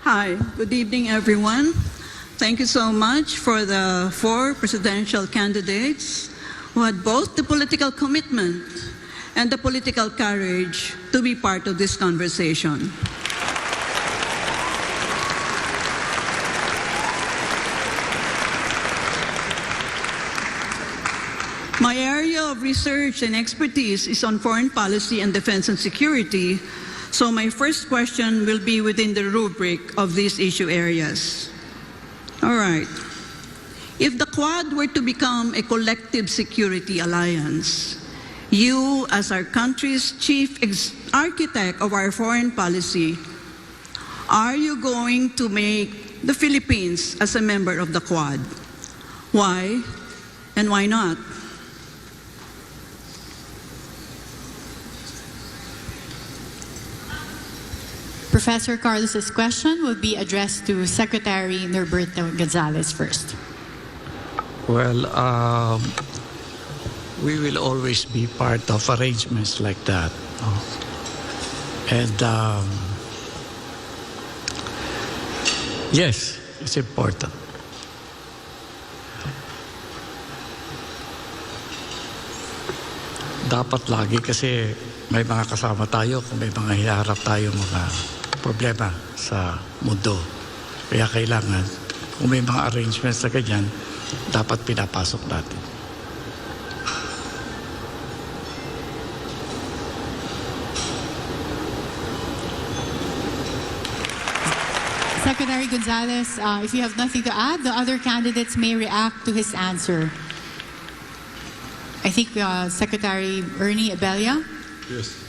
Hi, good evening, everyone. Thank you so much for the 4 presidential candidates who had both the political commitment and the political courage to be part of this conversation. My area of research and expertise is on foreign policy and defense and security, so my first question will be within the rubric of these issue areas. All right. If the Quad were to become a collective security alliance, you, as our country's chief architect of our foreign policy, are you going to make the Philippines as a member of the Quad? Why and why not? Professor Carlos's question will be addressed to Secretary Norberto Gonzales first. Well, we will always be part of arrangements like that. And yes, it's important. Dapat lagi kasi may mga kasama tayo kung may mga hiharap tayo mga problema sa mundo. Kaya kailangan, kung may mga arrangements na ganyan, dapat pinapasok natin. Secretary Gonzales, if you have nothing to add, the other candidates may react to his answer. I think Secretary Ernie Abella. Yes.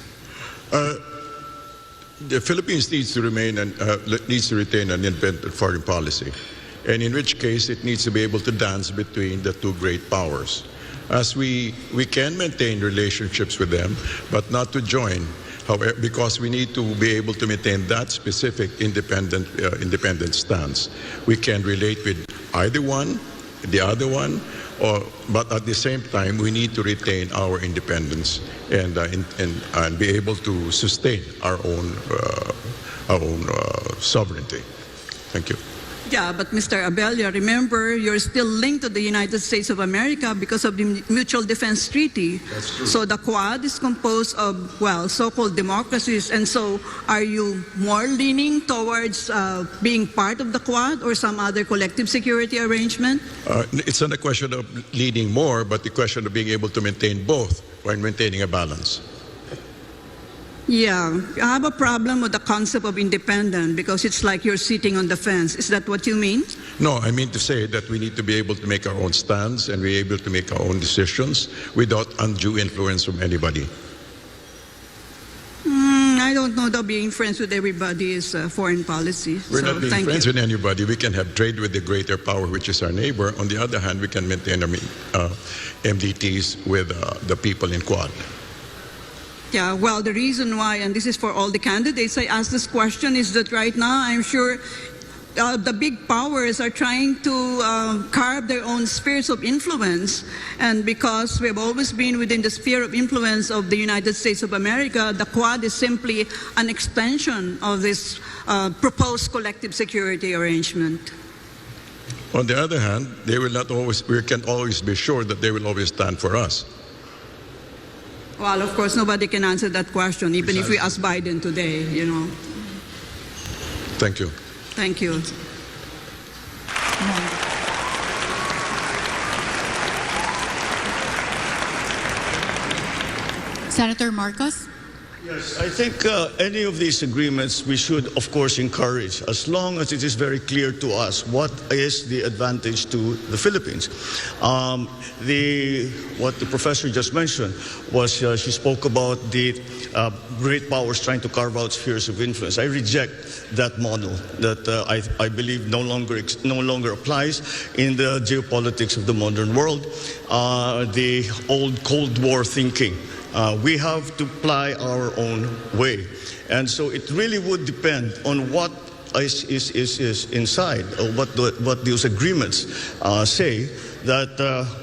The Philippines needs to retain an independent foreign policy, and in which case it needs to be able to dance between the two great powers. As we can maintain relationships with them, but not to join, however, because we need to be able to maintain that specific independent stance. We can relate with either one, the other one, but at the same time, we need to retain our independence and be able to sustain our own sovereignty. Thank you. Yeah, but Mr. Abella, remember, you're still linked to the United States of America because of the Mutual Defense Treaty. That's true. So the Quad is composed of, well, so-called democracies. And so are you more leaning towards being part of the Quad or some other collective security arrangement? It's not a question of leading more, but the question of being able to maintain both while maintaining a balance. Yeah, I have a problem with the concept of independent because it's like you're sitting on the fence. Is that what you mean? No, I mean to say that we need to be able to make our own stands and be able to make our own decisions without undue influence from anybody. I don't know that being friends with everybody is foreign policy. We're not being friends with anybody. We can have trade with the greater power, which is our neighbor. On the other hand, we can maintain MDTs with the people in Quad. Yeah, well, the reason why, and this is for all the candidates, I asked this question is that right now I'm sure the big powers are trying to carve their own spheres of influence. And because we've always been within the sphere of influence of the United States of America, the Quad is simply an extension of this proposed collective security arrangement. On the other hand, we can always be sure that they will always stand for us. Well, of course, nobody can answer that question, even if we ask Biden today, you know. Thank you. Thank you. Senator Marcos. Yes, I think any of these agreements we should, of course, encourage, as long as it is very clear to us what is the advantage to the Philippines. What the professor just mentioned was she spoke about the great powers trying to carve out spheres of influence. I reject that model that I believe no longer applies in the geopolitics of the modern world. The old Cold War thinking. We have to ply our own way. And so it really would depend on what is inside, or what those agreements say, that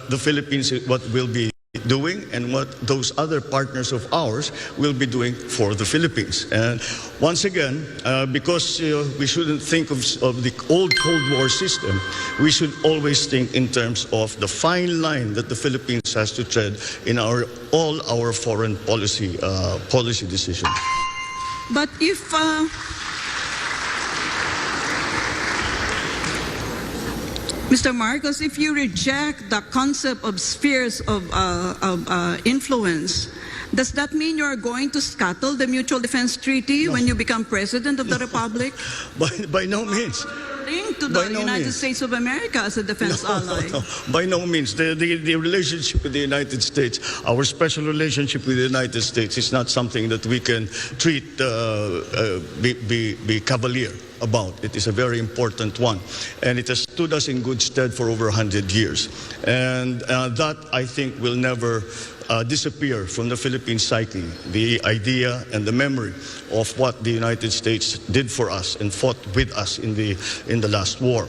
the Philippines what will be doing and what those other partners of ours will be doing for the Philippines. And once again, because we shouldn't think of the old Cold War system, we should always think in terms of the fine line that the Philippines has to tread in all our foreign policy decisions. But if Mr. Marcos, if you reject the concept of spheres of influence, does that mean you're going to scuttle the Mutual Defense Treaty when you become President of the Republic? By no means. Linked to By the no United means. States of America as a defense ally. No, by no means. The relationship with the United States, our special relationship with the United States is not something that we can treat, be cavalier about. It is a very important one. And it has stood us in good stead for over 100 years. And that, I think, will never disappear from the Philippine psyche, the idea and the memory of what the United States did for us and fought with us in the last war.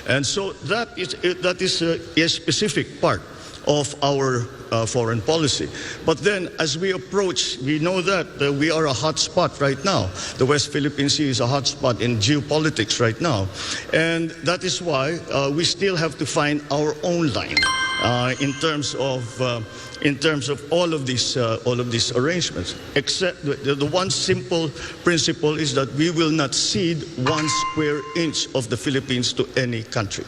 And so that is a specific part of our foreign policy. But then as we approach, we know that we are a hot spot right now. The West Philippine Sea is a hot spot in geopolitics right now. And that is why we still have to find our own line in terms of all of these arrangements. Except the one simple principle is that we will not cede 1 square inch of the Philippines to any country.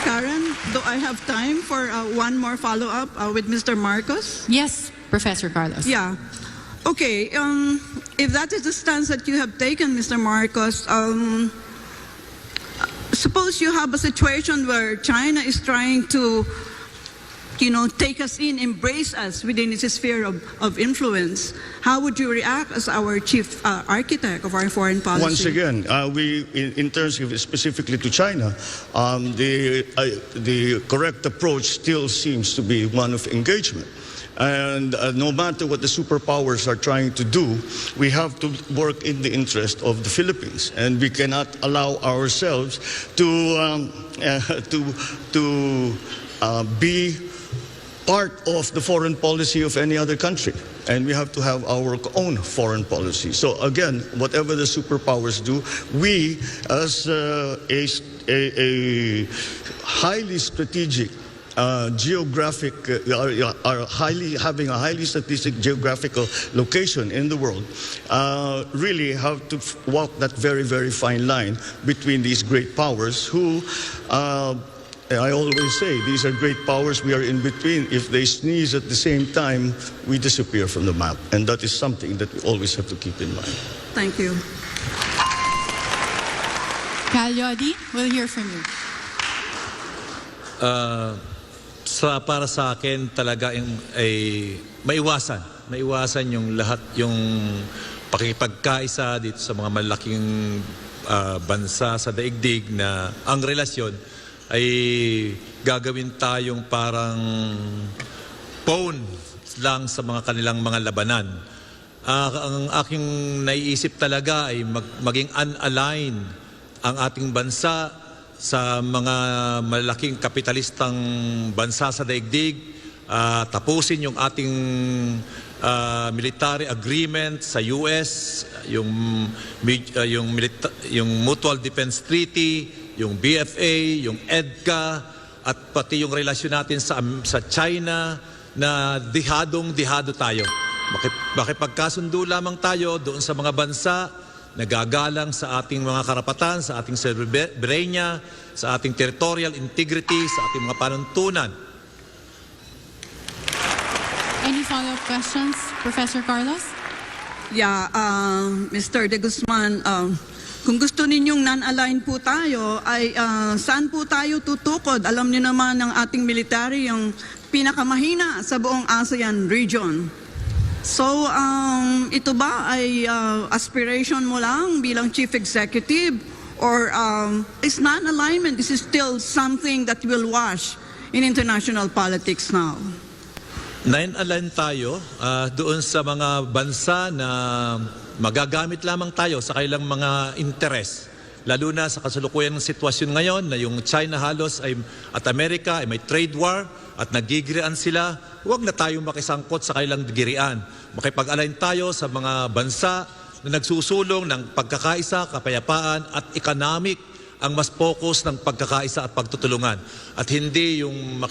Karen, do I have time for one more follow-up with Mr. Marcos? Yes, Professor Carlos. Yeah. Okay, if that is the stance that you have taken, Mr. Marcos, suppose you have a situation where China is trying to, take us in, embrace us within its sphere of influence. How would you react as our chief architect of our foreign policy? Once again, in terms of specifically to China, the correct approach still seems to be one of engagement. And no matter what the superpowers are trying to do, we have to work in the interest of the Philippines, and we cannot allow ourselves to be part of the foreign policy of any other country. And we have to have our own foreign policy. So again, whatever the superpowers do, we as a highly strategic having a highly strategic geographical location in the world, really have to walk that very, very fine line between these great powers who, I always say, these are great powers, we are in between. If they sneeze at the same time, we disappear from the map. And that is something that we always have to keep in mind. Thank you. Calyodi, we'll hear from you. Para sa akin talaga ay maiwasan yung lahat yung pakikipagkaisa dito sa mga malaking bansa sa daigdig na ang relasyon ay gagawin tayong parang pawn lang sa mga kanilang mga labanan. Ang aking naiisip talaga ay maging unaligned ang ating bansa sa mga malaking kapitalistang bansa sa daigdig, tapusin yung ating military agreement sa US, yung Mutual Defense Treaty, yung BFA, yung EDCA, at pati yung relasyon natin sa China na dihado tayo. Makipagkasundo lamang tayo doon sa mga bansa nagagalang sa ating mga karapatan, sa ating soberanya, sa ating territorial integrity, sa ating mga panuntunan. Any follow-up questions, Professor Carlos? Yeah, Mr. De Guzman, kung gusto ninyong non-aligned po tayo, ay saan po tayo tutukod? Alam niyo naman ng ating military yung pinakamahina sa buong ASEAN region. So, ito ba ay aspiration mo lang bilang chief executive? Or is non-alignment, this is still something that will wash in international politics now? Non-aligned tayo doon sa mga bansa na magagamit lamang tayo sa kailang mga interes. lalo na sa kasalukuyan ng sitwasyon ngayon na yung China halos at Amerika ay may trade war at nagigirian sila, huwag na tayong makisangkot sa kanilang girian. Makipag-align tayo sa mga bansa na nagsusulong ng pagkakaisa, kapayapaan at economic ang mas focus ng pagkakaisa at pagtutulungan. At hindi yung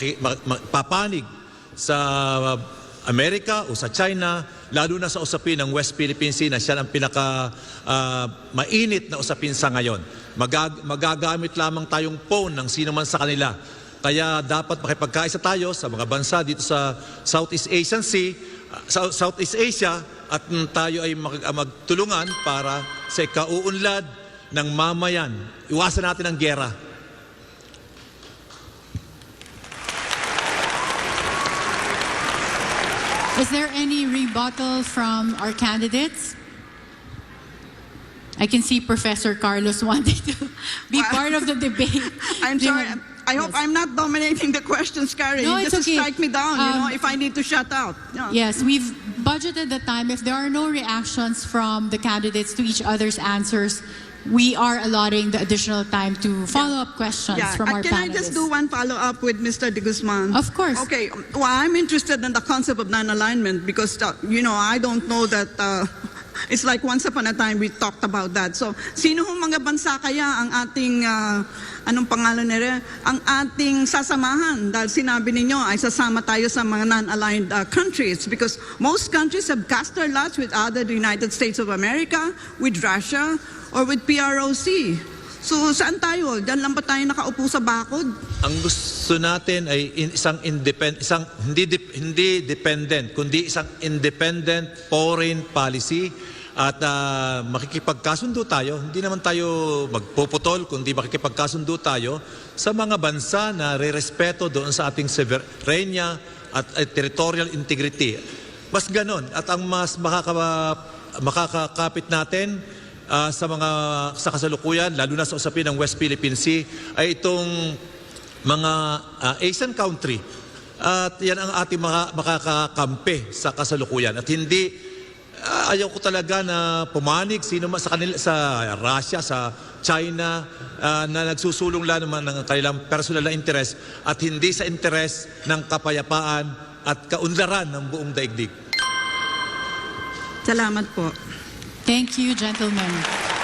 papanig sa Amerika o sa China, lalo na sa usapin ng West Philippine Sea na siya ang pinaka mainit na usapin sa ngayon. Magagamit lamang tayong phone ng sino man sa kanila. Kaya dapat makipagkaisa tayo sa mga bansa dito sa Southeast Asian Sea, Southeast Asia, at tayo ay magtulungan para sa ikauunlad ng mamayan. Iwasan natin ang giyera. Is there any rebuttal from our candidates? I can see Professor Carlos wanting to be part of the debate. I'm sorry. I hope I'm not dominating the questions, Karen. No, You it's just okay. strike me down, if I need to shut out. Yeah. Yes, we've budgeted the time. If there are no reactions from the candidates to each other's answers, we are allotting the additional time to follow-up questions from our Can I panelists. just do one follow-up with Mr. De Guzman? Of course. Okay. Well, I'm interested in the concept of non-alignment because, I don't know that it's like once upon a time we talked about that. So, sino hong mga bansa kaya ang ating, anong pangalan nila? Ang ating sasamahan? Dahil sinabi ninyo ay sasama tayo sa mga non-aligned countries because most countries have cast their lots with either the United States of America, with Russia, or with PROC. So saan tayo? Diyan lang ba tayo nakaupo sa bakod? Ang gusto natin ay hindi dependent, kundi isang independent foreign policy at makikipagkasundo tayo. Hindi naman tayo magpuputol, kundi makikipagkasundo tayo sa mga bansa na re-respeto doon sa ating sovereignty at territorial integrity. Mas ganon at ang mas makakakapit natin sa kasalukuyan, lalo na sa usapin ng West Philippine Sea, ay itong mga Asian country. At yan ang ating makakakampi sa kasalukuyan. At hindi, ayaw ko talaga na pumanig sino man sa kanila, sa Russia, sa China, na nagsusulong lang naman ng kanilang personal na interest at hindi sa interest ng kapayapaan at kaunlaran ng buong daigdig. Salamat po. Thank you, gentlemen.